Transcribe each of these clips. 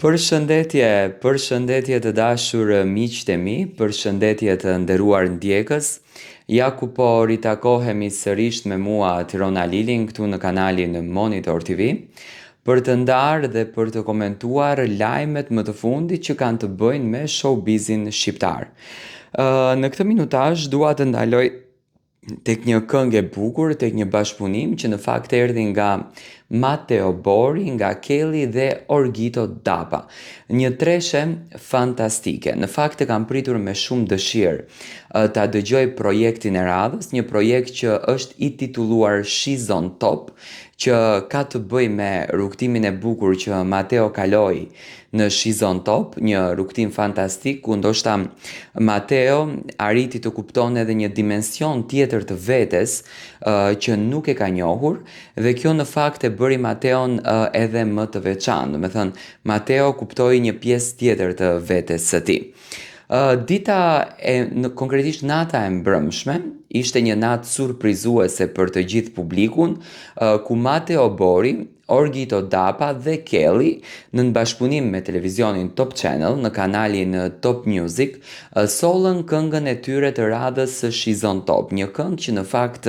Përshëndetje të dashur miqtë e mi, përshëndetje të nderuar ndjekës. Ja ku po ritakohemi sërish me mua Tirona Lilin këtu në kanalin Monitor TV për të ndarë dhe për të komentuar lajmet më të fundit që kanë të bëjnë me showbizin shqiptar. Në këtë minutazh dua të ndaloj tek një këngë e bukur, tek një bashkëpunim që në fakt erdhi nga Matteo Bori, nga Kelly dhe Orgito Dapa. Një treshe fantastike. Në fakt e kam pritur me shumë dëshirë ta dëgjoj projektin e radhës, një projekt që është i titulluar She's on Top, që ka të bëj me rrugtimin e bukur që Matteo kaloi në She's on Top, një rrugtim fantastik ku ndoshta Matteo arriti të kupton edhe një dimension tjetër të vetes që nuk e ka njohur, dhe kjo në fakt e bëri Matteon edhe më të veçantë. Do të thënë, Matteo kuptoi një pjesë tjetër të vetes së tij. Konkretisht nata e mbrëmshme ishte një natë surprizuese për të gjithë publikun, ku Matteo Bori, Orgito Dapa dhe Kelly në bashkëpunim me televizionin Top Channel në kanalin Top Music sollën këngën e tyre të radhës She's on Top, një këngë që në fakt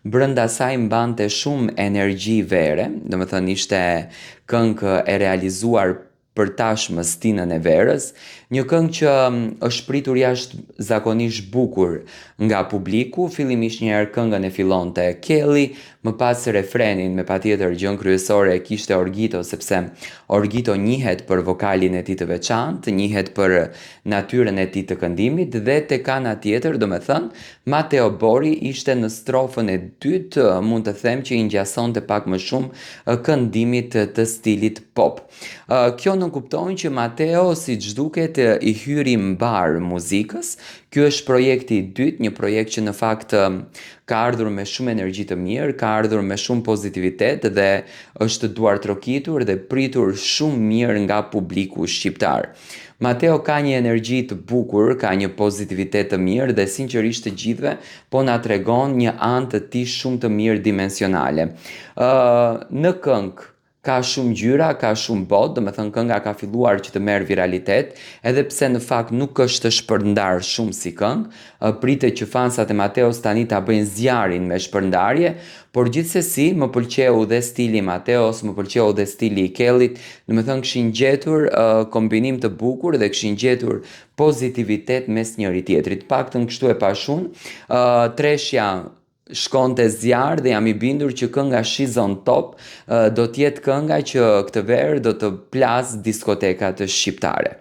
brenda saj mbante shumë energji vere, domethënë ishte këngë e realizuar për tashmë Stinën e Verës, një këngë që është pritur jashtë zakonisht bukur nga publiku. Fillimisht njëherë këngën e fillonte Kelly, më pas refrenin me patjetër gjën kryesore e kishte Orgito, sepse Orgito njihet për vokalin e tij të veçantë, njihet për natyrën e tij të këndimit, dhe tek ana tjetër, domethënë, Matteo Bori ishte në strofën e dytë, mund të them që i ngjasonte pak më shumë këndimit të stilit pop. Kjo nuk kupton që Matteo, siç duket, i hyri mbar muzikës. Ky është projekti i dytë, një projekt që në fakt ka ardhur me shumë energji të mirë, ka ardhur me shumë pozitivitet dhe është duar trokitur dhe pritur shumë mirë nga publiku shqiptar. Matteo ka një energji të bukur, ka një pozitivitet të mirë dhe sinqerisht të gjithëve po na tregon një anë të tij shumë të mirë dimensionale. Në këngë ka shumë ngjyra, ka shumë botë, domethënë kënga ka filluar që të merr viralitet, edhe pse në fakt nuk është të shpërndar shumë si këngë. Pritet që fansat e Matteos tani ta bëjnë zjarrin me shpërndarje, por gjithsesi më pëlqeu dhe stili i Matteos, më pëlqeu dhe stili i Kellyt, domethënë kishin gjetur kombinim të bukur dhe kishin gjetur pozitivitet mes njëri tjetrit. Paktën kështu e pash unë. Treshja shkonte zjarr dhe jam i bindur që kënga She's on Top do të jetë kënga që këtë verë do të plas diskotekat shqiptare.